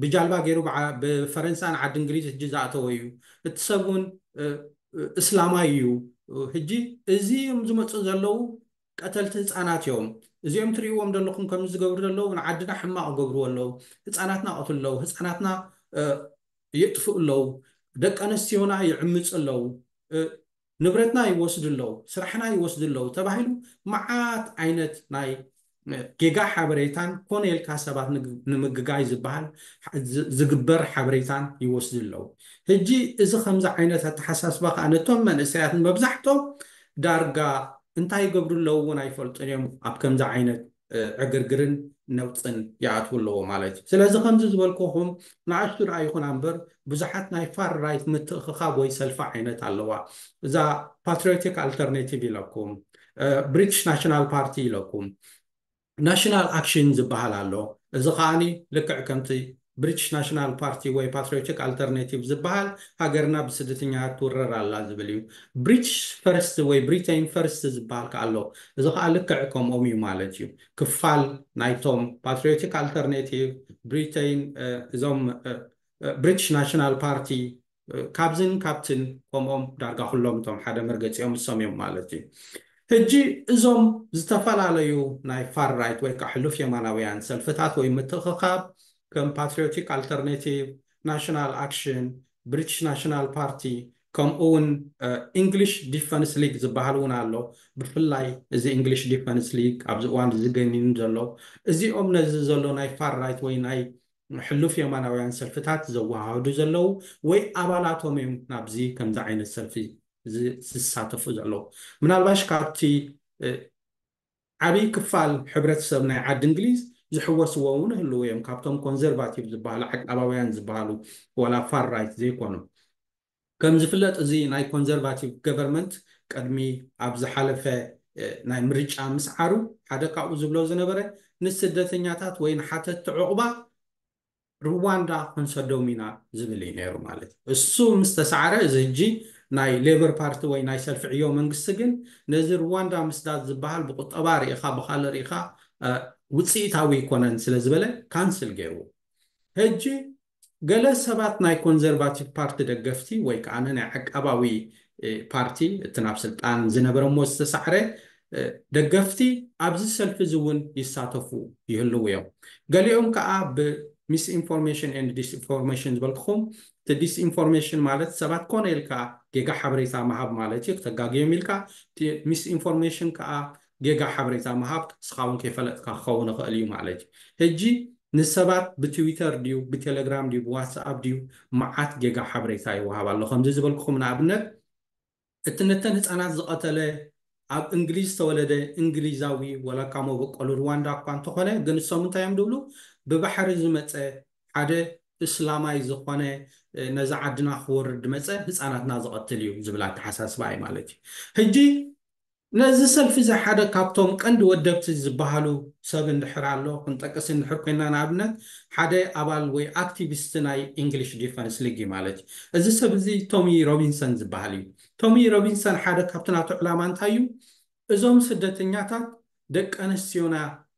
S1: ብጃልባ ገይሩ ብፈረንሳን ዓዲ እንግሊዝ ሕጂ ዝኣተወ እዩ እቲ ሰብ እውን እስላማይ እዩ ሕጂ እዚኦም ዝመፁ ዘለዉ ቀተልቲ ህፃናት እዮም እዚኦም ትሪእዎም ዘለኹም ከም ዝገብሩ ዘለዉ ንዓድና ሕማቕ ገብርዎ ኣለዉ ህፃናትና ቀትሉ ኣለዉ ህፃናትና የጥፍኡ ኣለዉ ደቂ ኣንስትዮና ይዕምፁ ኣለዉ ንብረትና ይወስዱ ኣለዉ ስራሕና ይወስዱ ኣለዉ ተባሂሉ መዓት ዓይነት ናይ ጌጋ ሓበሬታን ኮነ ኢልካ ሰባት ንምግጋይ ዝበሃል ዝግበር ሓበሬታን ይወስዱ ኣለዉ ሕጂ እዚ ከምዚ ዓይነት ኣተሓሳስባ ከዓ ነቶም መንእሰያትን መብዛሕቶም ዳርጋ እንታይ ይገብሩ ኣለዉ እውን ኣይፈልጡን እዮም ኣብ ከምዚ ዓይነት ዕግርግርን ነውፅን ይኣትዉ ኣለዎ ማለት እዩ ስለዚ ከምዚ ዝበልኩኹም ንኣሽቱ ደኣ ይኹና እምበር ብዙሓት ናይ ፋር ራይት ምትእኽኻብ ወይ ሰልፊ ዓይነት ኣለዋ እዛ ፓትሪዮቲክ ኣልተርናቲቭ ኢለኩም ብሪቲሽ ናሽናል ፓርቲ ኢለኩም ናሽናል ኣክሽን ዝበሃል ኣሎ እዚ ከዓኒ ልክዕ ከምቲ ብሪቲሽ ናሽናል ፓርቲ ወይ ፓትሪዮቲክ ኣልተርናቲቭ ዝበሃል ሃገርና ብስደተኛታት ትውረር ኣላ ዝብል እዩ ብሪቲሽ ፈርስት ወይ ብሪቴን ፈርስት ዝበሃል ከዓ ኣሎ እዚ ከዓ ልክዕ ከምኦም እዩ ማለት እዩ ክፋል ናይቶም ፓትሪዮቲክ ኣልተርናቲቭ ብሪቴን እዞም ብሪቲሽ ናሽናል ፓርቲ ካብዝን ካብትን ከምኦም ዳርጋ ኩሎም እቶም ሓደ መርገፂኦም እሶም እዮም ማለት እዩ ሕጂ እዞም ዝተፈላለዩ ናይ ፋር ራይት ወይ ከዓ ሕሉፍ የማናውያን ሰልፍታት ወይ ምትእኽኻብ ከም ፓትሪዮቲክ ኣልተርናቲቭ ናሽናል ኣክሽን ብሪቲሽ ናሽናል ፓርቲ ከምኡ እውን እንግሊሽ ዲፈንስ ሊግ ዝበሃል እውን ኣሎ ብፍላይ እዚ እንግሊሽ ዲፈንስ ሊግ ኣብዚ እዋን ዝገኒኑ ዘሎ እዚኦም ነዚ ዘሎ ናይ ፋር ራይት ወይ ናይ ሕሉፍ የማናውያን ሰልፍታት ዘወሃህዱ ዘለዉ ወይ ኣባላቶም እዮም ናብዚ ከምዚ ዓይነት ሰልፊ ዝሳተፉ ዘለዉ ምናልባሽ ካብቲ ዓብይ ክፋል ሕብረተሰብ ናይ ዓዲ እንግሊዝ ዝሕወስዎ እውን ህልው እዮም ካብቶም ኮንዘርቫቲቭ ዝበሃሉ ዓቃባውያን ዝበሃሉ ወላ ፋር ራይት ዘይኮኑ ከም ዝፍለጥ እዚ ናይ ኮንዘርቫቲቭ ገቨርንመንት ቀድሚ ኣብ ዝሓለፈ ናይ ምርጫ ምስዓሩ ሓደ ካብኡ ዝብሎ ዝነበረ ንስደተኛታት ወይ ንሓተቲ ዕቑባ ሩዋንዳ ክንሰዶም ኢና ዝብል እዩ ነይሩ ማለት እዩ እሱ ምስ ተሰዓረ እዚ ሕጂ ናይ ሌበር ፓርቲ ወይ ናይ ሰልፊ ዕዮ መንግስቲ ግን ነዚ ሩዋንዳ ምስዳድ ዝበሃል ብቁጠባ ርኢኻ ብካልእ ርኢኻ ውፅኢታዊ ይኮነን ስለ ዝበለ ካንስል ገይርዎ ሕጂ ገለ ሰባት ናይ ኮንዘርቫቲቭ ፓርቲ ደገፍቲ ወይ ከዓ ናይ ዓቃባዊ ፓርቲ እቲ ናብ ስልጣን ዝነበረ እሞ ዝተሰዓረ ደገፍቲ ኣብዚ ሰልፊ እዚ እውን ይሳተፉ ይህልው እዮም ገሊኦም ከዓ ሚስ ኢንፎርሜሽን ኤንድ ዲስኢንፎርሜሽን ዝበልክኹም እቲ ዲስኢንፎርሜሽን ማለት ሰባት ኮነ ኢልካ ጌጋ ሓበሬታ ምሃብ ማለት እዩ ክተጋግዮም ኢልካ ሚስ ኢንፎርሜሽን ከዓ ጌጋ ሓበሬታ ምሃብ ንስኻ እውን ከይፈለጥካ ክኸውን ይኽእል እዩ ማለት እዩ ሕጂ ንሰባት ብትዊተር ድዩ ብቴሌግራም ድዩ ብዋትስኣፕ ድዩ መዓት ጌጋ ሓበሬታ ይወሃብ ኣሎ ከምዚ ዝበልክኹም ንኣብነት እቲ ነተን ህፃናት ዝቐተለ ኣብ እንግሊዝ ዝተወለደ እንግሊዛዊ ወላካ መበቀሉ ሩዋንዳ እኳ እንተኾነ ግን እሶም እንታይ እዮም ድብሉ ብባሕሪ ዝመፀ ሓደ እስላማይ ዝኾነ ነዛ ዓድና ክወርድ መፀ ህፃናትና ዝቐትል እዩ ዝብል ኣተሓሳስባ እዩ ማለት እዩ ሕጂ ነዚ ሰልፊ እዚ ሓደ ካብቶም ቀንዲ ወደብቲ ዝበሃሉ ሰብ እንድሕር ኣሎ ክንጠቅስ እንድሕር ኮይና ንኣብነት ሓደ ኣባል ወይ ኣክቲቪስት ናይ እንግሊሽ ዲፈንስ ሊግ ማለት እዩ እዚ ሰብ እዚ ቶሚ ሮቢንሰን ዝበሃል እዩ ቶሚ ሮቢንሰን ሓደ ካብቲ ናቱ ዕላማ እንታይ እዩ እዞም ስደተኛታት ደቂ ኣንስትዮና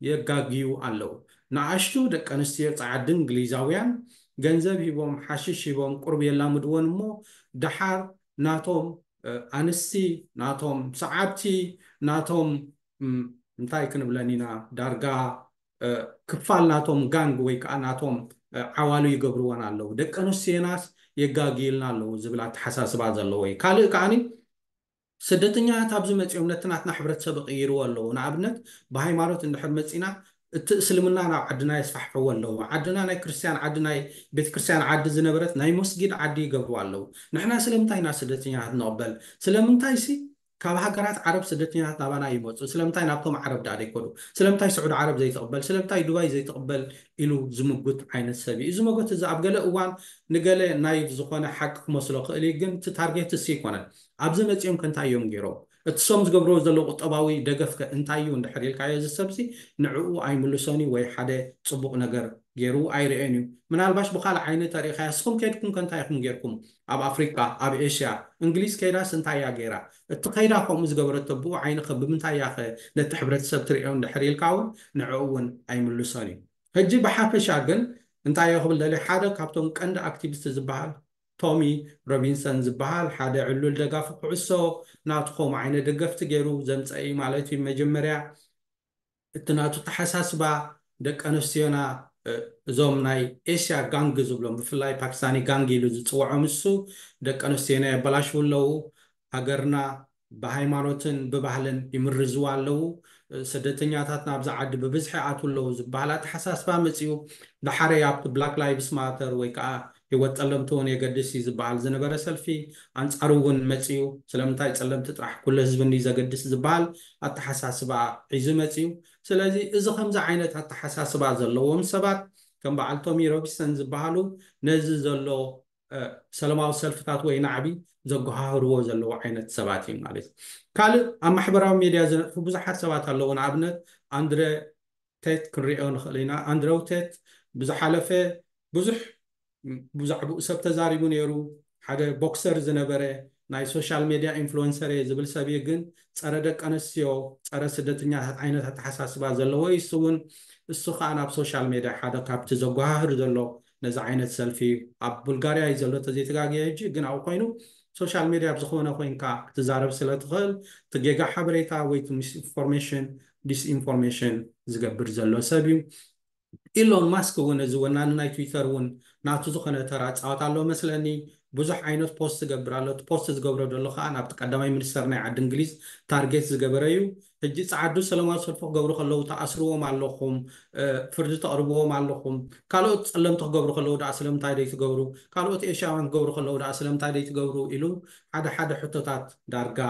S1: የጋግዩ ኣለዉ ንኣሽቱ ደቂ ኣንስትዮ ፃዓዲ እንግሊዛውያን ገንዘብ ሂቦም ሓሽሽ ሂቦም ቁርብ የላምድዎን እሞ ድሓር ናቶም أنستي ناتهم صعبتي ناتهم انتاي كنبلانينا دارجا كفال ناتهم غانغ ويك ناتهم عوالو يقبرونا اللو دك أنستي ناس يقاقيلنا اللو زبلات حساسبات زلو وي كالي كاني ስደተኛታት ኣብዚ መፂኦም ነቲ ናትና ሕብረተሰብ ቀይርዎ ኣለዎ ንኣብነት ብሃይማኖት እንድሕር መፂና እቲ እስልምና ናብ ዓድና የስፋሕፍዎ ኣለዎ ዓድና ናይ ክርስቲያን ዓዲ ናይ ቤተክርስትያን ዓዲ ዝነበረት ናይ መስጊድ ዓዲ ይገብርዎ ኣለዉ ንሕና ስለምንታይ ኢና ስደተኛታት ንቕበል ስለምንታይ ሲ ካብ ሃገራት ዓረብ ስደተኛታት ናባና ይመፁ ስለምንታይ ናብቶም ዓረብ ዳኣ ዘይከዱ ስለምንታይ ስዑድ ዓረብ ዘይትቕበል ስለምንታይ ዱባይ ዘይትቕበል ኢሉ ዝምጉት ዓይነት ሰብ እዩ እዚ መጎት እዚ ኣብ ገለ እዋን ንገለ ናይ ዝኾነ ሓቂ ክመስሎ ክእል እዩ ግን እቲ ታርጌት እሲ ይኮነን ኣብዚ መፂኦም ከንታይ እዮም ገይሮም እቲ ሶም ዝገብሮ ዘሎ ቁጠባዊ ደገፍ እንታይ እዩ እንድሕር ኢልካዮ እዚ ሰብሲ ንዕኡ ኣይምልሶኒ ወይ ሓደ ፅቡቕ ነገር ገይሩ ኣይርአን እዩ ምናልባሽ ብካልእ ዓይነት ተሪእኻያ ንስኹም ከይድኩም ከንታይ ኢኹም ጌርኩም ኣብ ኣፍሪቃ ኣብ ኤሽያ እንግሊዝ ከይዳስ እንታይ እያ ገይራ እቲ ከይዳ ከምኡ ዝገበረቶ ብኡ ዓይኒ ኸ ብምንታይ እያ ኸ ነቲ ሕብረተሰብ ትሪኦ እንድሕር ኢልካ እውን ንዕኡ እውን ኣይምልሶን እዩ ሕጂ ብሓፈሻ ግን እንታይ እዮ ክብል ደልየ ሓደ ካብቶም ቀንዲ ኣክቲቪስት ዝበሃል ቶሚ ሮቢንሰን ዝበሃል ሓደ ዕሉል ደጋፊ ኩዕሶ ናቱ ከምኡ ዓይነት ደገፍቲ ገይሩ ዘምፀኢ ማለት እዩ መጀመርያ እቲ ናቱ ተሓሳስባ ደቂ ኣንስትዮና እዞም ናይ ኤሽያ ጋንግ ዝብሎም ብፍላይ ፓኪስታኒ ጋንግ ኢሉ ዝፅውዖም እሱ ደቂ ኣንስትዮና የበላሽው ኣለዉ ሃገርና ብሃይማኖትን ብባህልን ይምርዝዋ ኣለዉ ስደተኛታት ናብዚ ዓዲ ብብዝሒ ኣትው ኣለዉ ዝበሃል ኣተሓሳስባ መፂኡ ዳሓረ ኣብቲ ብላክ ላይቭስ ማተር ወይ ከዓ ህይወት ፀለምቲ እውን የገድስ እዩ ዝበሃል ዝነበረ ሰልፊ ኣንፃሩ እውን መፂኡ ስለምንታይ ፀለምቲ ጥራሕ ኩሉ ህዝቢ ዘገድስ ዝበሃል ኣተሓሳስባ ሒዙ መፂኡ ስለዚ እዚ ከምዚ ዓይነት ኣተሓሳስባ ዘለዎም ሰባት ከም በዓል ቶሚ ሮቢንሰን ዝበሃሉ ነዚ ዘሎ ሰላማዊ ሰልፍታት ወይ ናዕቢ ዘጓሃህርዎ ዘለዎ ዓይነት ሰባት እዩ ማለት ካልእ ኣብ ማሕበራዊ ሚድያ ዝነጥፉ ብዙሓት ሰባት ኣለዉ ንኣብነት ኣንድረ ቴት ክንሪኦ ንኽእል ኢና ኣንድረ ቴት ብዝሓለፈ ብዙሕ ብዛዕባኡ ሰብ ተዛሪቡ ነይሩ ሓደ ቦክሰር ዝነበረ ናይ ሶሻል ሚድያ ኢንፍሉንሰር ዝብል ሰብ ግን ፀረ ደቂ ኣንስትዮ ፀረ ስደተኛታት ዓይነት ኣተሓሳስባ ዘለዎ እዩ እሱ እውን እሱ ከዓ ናብ ሶሻል ሚድያ ሓደ ካብቲ ዘጓሃህር ዘሎ ነዚ ዓይነት ሰልፊ ኣብ ቡልጋርያ እዩ ዘሎ ተዘይተጋግየ ሕጂ ግን ኣብኡ ኮይኑ ሶሻል ሚድያ ብዝኾነ ኮንካ ክትዛረብ ስለትኽእል እቲ ጌጋ ሓበሬታ ወይ ሚስኢንፎርሜሽን ዲስኢንፎርሜሽን ዝገብር ዘሎ ሰብ እዩ ኢሎን ማስክ እውን እዚ ወናኒ ናይ ትዊተር እውን ናቱ ዝኾነ ተራ ፃወት ኣሎ መስለኒ ብዙሕ ዓይነት ፖስት ዝገብር ኣሎ እቲ ፖስት ዝገብሮ ዘሎ ከዓ ናብቲ ቀዳማይ ሚኒስተር ናይ ዓዲ እንግሊዝ ታርጌት ዝገበረ እዩ ሕጂ ፀዓዱ ሰላማዊ ሰልፊ ክገብሩ ከለዉ ተኣስርዎም ኣለኹም ፍርዲ ተቕርብዎም ኣለኹም ካልኦት ፀለምቲ ክገብሩ ከለዉ ዳኣ ስለምንታይ ደይትገብሩ ካልኦት ኤሽያውያን ክገብሩ ከለዉ ዳኣ ስለምንታይ ደይትገብሩ ኢሉ ሓደ ሓደ ሕቶታት ዳርጋ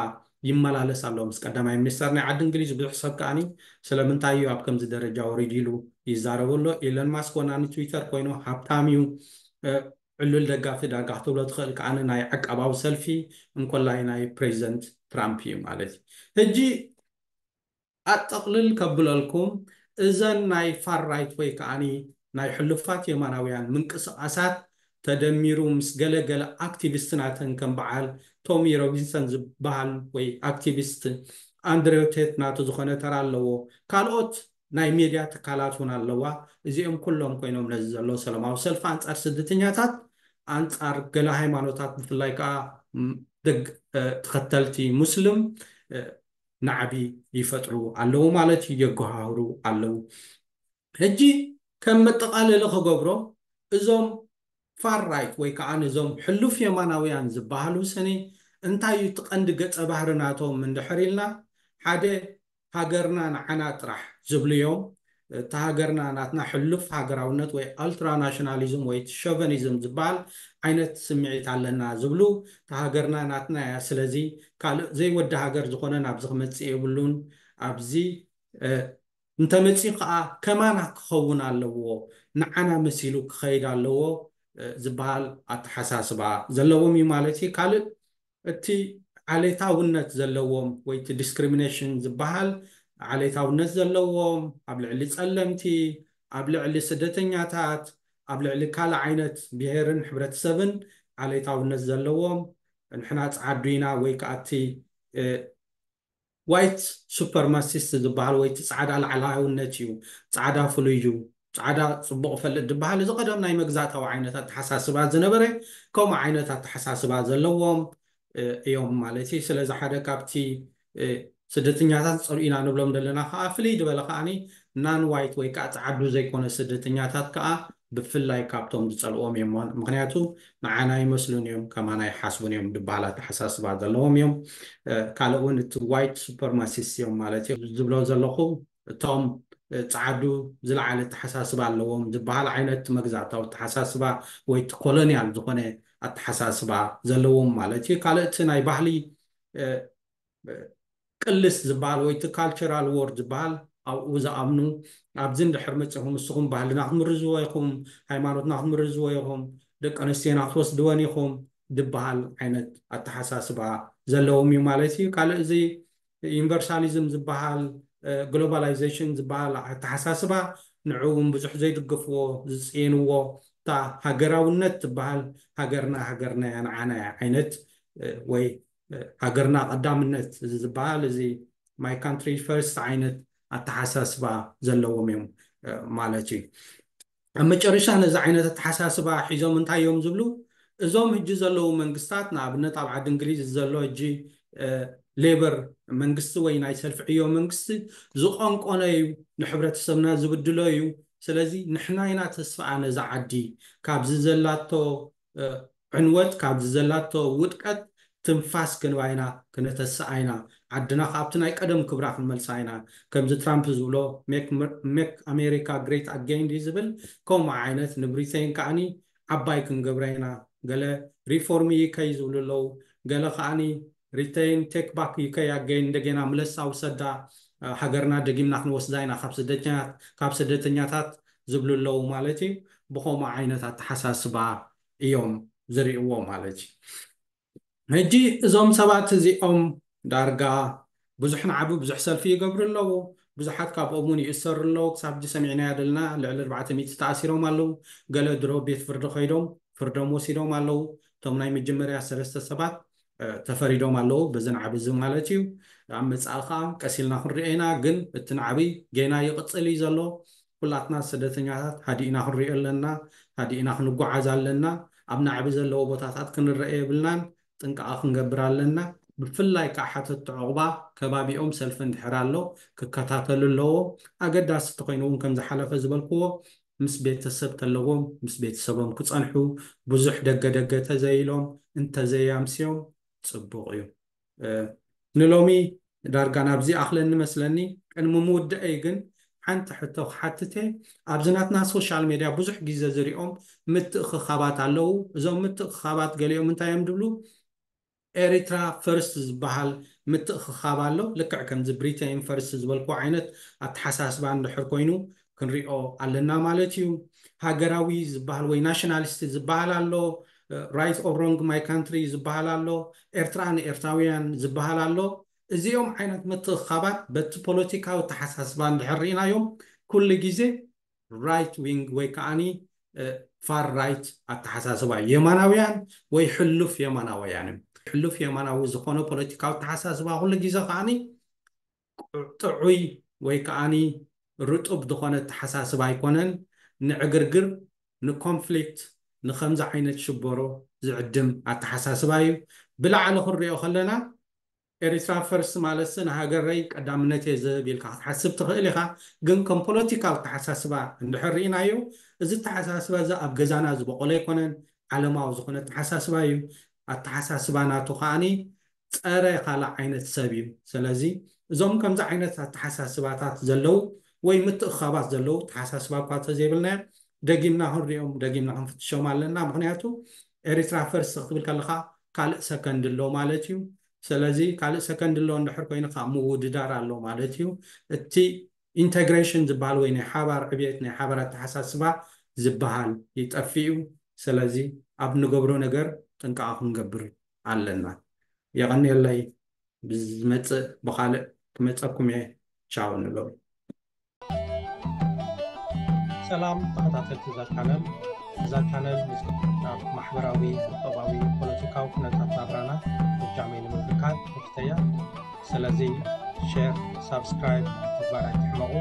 S1: ይመላለስ ኣሎ ምስ ቀዳማይ ሚኒስተር ናይ ዓዲ እንግሊዝ ብዙሕ ሰብ ከዓኒ ስለምንታይ እዩ ኣብ ከምዚ ደረጃ ወሪዱ ኢሉ ይዛረቡ ኣሎ ኢሎን ማስክ ወናኒ ትዊተር ኮይኑ ሃብታም እዩ ዕሉል ደጋፊ ዳርጋ ክትብሎ ትኽእል ከዓኒ ናይ ዓቀባዊ ሰልፊ እንኮላይ ናይ ፕሬዚደንት ትራምፕ እዩ ማለት እዩ ሕጂ ኣጠቕልል ከብለልኩም እዘን ናይ ፋር ራይት ወይ ከዓኒ ናይ ሕሉፋት የማናውያን ምንቅስቓሳት ተደሚሩ ምስ ገለገለ ኣክቲቪስት ናተን ከም በዓል ቶሚ ሮቢንሰን ዝበሃል ወይ ኣክቲቪስት ኣንድሬው ቴት ናቱ ዝኾነ ተራ ኣለዎ ካልኦት ናይ ሚድያ ትካላት እውን ኣለዋ እዚኦም ኩሎም ኮይኖም ነዚ ዘሎ ሰላማዊ ሰልፊ ኣንጻር ስደተኛታት ኣንጻር ገለ ሃይማኖታት ብፍላይ ከዓ ተኸተልቲ ሙስሊም ናዕቢ ይፈጥሩ ኣለዉ ማለት እዩ የጓሃህሩ ኣለዉ ሕጂ ከም መጠቃለሊ ክገብሮ እዞም ፋር ራይት ወይ ከዓ እዞም ሕሉፍ የማናውያን ዝበሃሉ ሰኒ እንታይ እዩ ትቐንዲ ገፀ ባህሪ ናቶም እንድሕር ኢልና ሓደ ሃገርና ንዓና ጥራሕ ዝብሉ እዮም እቲ ሃገርና ናትና ሕሉፍ ሃገራውነት ወይ ኣልትራናሽናሊዝም ወይ ሾቨኒዝም ዝበሃል ዓይነት ስምዒት ኣለና ዝብሉ እቲ ሃገርና ናትና እያ ስለዚ ካልእ ዘይወዲ ሃገር ዝኾነ ናብዚ ክመፅእ የብሉን ኣብዚ እንተመፂኡ ከዓ ከማና ክኸውን ኣለዎ ንዓና መሲሉ ክኸይድ ኣለዎ ዝበሃል ኣተሓሳስባ ዘለዎም እዩ ማለት እዩ ካልእ እቲ ዓሌታውነት ዘለዎም ወይ እቲ ዲስክሪሚኔሽን ዝበሃል ዓሌታውነት ዘለዎም ኣብ ልዕሊ ፀለምቲ ኣብ ልዕሊ ስደተኛታት ኣብ ልዕሊ ካልእ ዓይነት ብሄርን ሕብረተሰብን ዓሌታውነት ዘለዎም ንሕና ፃዓዱ ኢና ወይ ከዓ እቲ ዋይት ሱፐርማሲስት ዝበሃል ወይ እቲ ፃዕዳ ላዕላውነት እዩ ፃዕዳ ፍሉይ እዩ ፃዕዳ ፅቡቕ ፈልጥ ዝበሃል እዚ ቀደም ናይ መግዛእታዊ ዓይነት ኣተሓሳስባ ዝነበረ ከምኡ ዓይነት ኣተሓሳስባ ዘለዎም እዮም ማለት እዩ ስለዚ ሓደ ካብቲ ስደተኛታት ፀርኢና ንብሎም ዘለና ከዓ ፍልይ ዝበለ ከዓኒ ናን ዋይት ወይ ከዓ ፃዓዱ ዘይኮነ ስደተኛታት ከዓ ብፍላይ ካብቶም ዝፀልኦም እዮም ምክንያቱ ንዓና ይመስሉን እዮም ከማና ይሓስቡን እዮም ዝበሃል ኣተሓሳስባ ዘለዎም እዮም ካልእ እውን እቲ ዋይት ሱፐርማሲስት እዮም ማለት እዩ ዝብሎ ዘለኹ እቶም ፃዓዱ ዝለዓለ ኣተሓሳስባ ኣለዎም ዝበሃል ዓይነት መግዛእታዊ ኣተሓሳስባ ወይ እቲ ኮሎኒያል ዝኾነ ኣተሓሳስባ ዘለዎም ማለት እዩ ካልእ እቲ ናይ ባህሊ ቅልስ ዝበሃል ወይ እቲ ካልቸራል ዎር ዝበሃል ኣብኡ ዝኣምኑ ኣብዚ እንድሕር መፅኹም ንስኹም ባህልና ክትምርዝዎ ኢኹም ሃይማኖትና ክትምርዝዎ ኢኹም ደቂ ኣንስትዮና ክትወስድወን ኢኹም ዝበሃል ዓይነት ኣተሓሳስባ ዘለዎም እዩ ማለት እዩ ካልእ እዚ ዩኒቨርሳሊዝም ዝበሃል ግሎባላይዜሽን ዝበሃል ኣተሓሳስባ ንዑ እውን ብዙሕ ዘይድግፍዎ ዝፅንዎ እታ ሃገራውነት ትበሃል ሃገርና ንዓና ዓይነት ወይ ሃገርና ቀዳምነት ዝበሃል እዚ ማይ ካንትሪ ፈርስት ዓይነት ኣተሓሳስባ ዘለዎም እዮም ማለት እዩ ኣብ መጨረሻ ነዚ ዓይነት ኣተሓሳስባ ሒዞም እንታይ እዮም ዝብሉ እዞም ሕጂ ዘለዉ መንግስታት ንኣብነት ኣብ ዓዲ እንግሊዝ ዘሎ ሕጂ ሌበር መንግስቲ ወይ ናይ ሰልፊ ዕዮ መንግስቲ ዝቆንቆነ እዩ ንሕብረተሰብና ዝብድሎ እዩ ስለዚ ንሕና ኢና ተስፋኣ ነዛ ዓዲ ካብዚ ዘላቶ ዕንወት ካብዚ ዘላቶ ውድቀት ትንፋስ ክንባይና ክነተስኣይና ዓድና ካብቲ ናይ ቀደም ክብራ ክንመልሳ ኢና ከምዚ ትራምፕ ዝብሎ ሜክ ኣሜሪካ ግሬት ኣጌይን ዝብል ከምኡ ዓይነት ንብሪቴን ከዓኒ ዓባይ ክንገብረና ገለ ሪፎርም ዩከይ ዝብሉ ኣለዉ ገለ ከዓኒ ሪቴን ቴክ ባክ ዩከይ ኣጌይን እንደገና ምለሳ ውሰዳ ሃገርና ደጊምና ክንወስዳ ኢና ካብ ስደተኛታት ዝብሉ ኣለዉ ማለት እዩ ብከምኡ ዓይነት ኣተሓሳስባ እዮም ዝርእዎ ማለት እዩ ሕጂ እዞም ሰባት እዚኦም ዳርጋ ብዙሕ ንዓቢ ብዙሕ ሰልፊ ይገብሩ ኣለዉ ብዙሓት ካብኦም እውን ይእሰሩ ኣለዉ ክሳብ ሕጂ ሰሚዕናዮ ዘለና ልዕሊ 400 ተኣሲሮም ኣለዉ ገለ ድሮ ቤት ፍርዲ ከይዶም ፍርዶም ወሲዶም ኣለዉ እቶም ናይ መጀመርያ 3 ሰባት ተፈሪዶም ኣለዉ በዚ ንዓቢ እዚ ማለት እዩ ኣብ መፃኢ ከዓ ቀሲልና ክንሪኦ ኢና ግን እቲ ንዓቢ ገና ይቕፅል እዩ ዘሎ ኩላትና ስደተኛታት ሃዲእና ክንሪኦ ኣለና ሃዲእና ክንጓዓዝ ኣለና ኣብ ናዕቢ ዘለዎ ቦታታት ክንረአ የብልናን ጥንቃቐ ክንገብር ኣለና ብፍላይ ከዓ ሓተት ዕቑባ ከባቢኦም ሰልፊ እንድሕር ኣሎ ክከታተሉ ኣለዎ ኣገዳሲ እንተኮይኑ እውን ከም ዝሓለፈ ዝበልክዎ ምስ ቤተሰብ ተለዎም ምስ ቤተሰቦም ክፀንሑ ብዙሕ ደገ ተዘይሎም እንተዘያምስዮም ፅቡቅ እዩ ንሎሚ ዳርጋ ናብዚ ኣኽለኒ መስለኒ ቅድሚ ምውድአይ ግን ሓንቲ ሕቶ ክሓትተ ኣብዚ ናትና ሶሻል ሚድያ ብዙሕ ግዜ ዝሪኦም ምትእኽኻባት ኣለዉ እዞም ምትእኽኻባት ገሊኦም እንታይ እዮም ድብሉ ኤሪትራ ፈርስት ዝበሃል ምትእኽኻብ ኣሎ ልክዕ ከምዚ ብሪቴን ፈርስት ዝበልክዎ ዓይነት ኣተሓሳስባ እንድሕር ኮይኑ ክንሪኦ ኣለና ማለት እዩ ሃገራዊ ዝበሃል ወይ ናሽናሊስት ዝበሃል ኣሎ ራይት ኦር ሮንግ ማይ ካንትሪ ዝበሃል ኣሎ ኤርትራ ንኤርትራውያን ዝበሃል ኣሎ እዚኦም ዓይነት ምትእኽኻባት በቲ ፖለቲካዊ ተሓሳስባ እንድሕር ርኢናዮም ኩሉ ግዜ ራይት ዊንግ ወይ ከዓኒ ፋር ራይት ኣተሓሳስባ የማናውያን ወይ ሕሉፍ የማናውያን ሕሉፍ የማናዊ ዝኾነ ፖለቲካዊ ተሓሳስባ ኩሉ ግዜ ከዓኒ ጥዑይ ወይ ከዓኒ ርጡብ ዝኾነ ተሓሳስባ ኣይኮነን ንዕግርግር ንኮንፍሊክት ንከምዚ ዓይነት ሽበሮ ዝዕድም ኣተሓሳስባ እዩ ብላዕሊ ክንሪኦ ከለና ኤሪትራ ፈርስት ማለት ንሃገረይ ቀዳምነት እየ ዝህብ ኢልካ ክትሓስብ ትኽእል ኢኻ ግን ከም ፖለቲካዊ ተሓሳስባ እንድሕር ርኢናዮ እዚ ተሓሳስባ እዚ ኣብ ገዛና ዝበቆለ ኣይኮነን ዓለማዊ ዝኾነ ተሓሳስባ እዩ ኣተሓሳስባ ናቱ ከዓኒ ፀረ ካልእ ዓይነት ሰብ እዩ ስለዚ እዞም ከምዚ ዓይነት ኣተሓሳስባታት ዘለው ወይ ምትእኽኻባት ዘለው ተሓሳስባ እኳ ተዘይብልናዮ ደጊምና ክንሪኦም ደጊምና ክንፍትሾም ኣለና ምክንያቱ ኤሪትራ ፈርስት ክትብል ከለካ ካልእ ሰከንድ ኣሎ ማለት እዩ ስለዚ ካልእ ሰከንድ ኣሎ እንድሕር ኮይኑ ከዓ ምውድዳር ኣሎ ማለት እዩ እቲ ኢንተግሬሽን ዝበሃል ወይ ናይ ሓባር ዕብየት ናይ ሓባር ኣተሓሳስባ ዝበሃል ይጠፍኡ ስለዚ ኣብ ንገብሮ ነገር ጥንቃቐ ክንገብር ኣለና የቐኒየለይ ብዝመፅእ ብካልእ ክመፀኩም እየ ቻው ንብሎ ሰላም ተኸታተልቲ እዛ ቻነል ናብ ማሕበራዊ ቁጠባዊ ፖለቲካዊ ኩነታት ናብራና ብጃመይ ንምምልካት ክፍተያ ስለዚ ሼር ሳብስክራይብ ምግባር ኣይትሕመቑ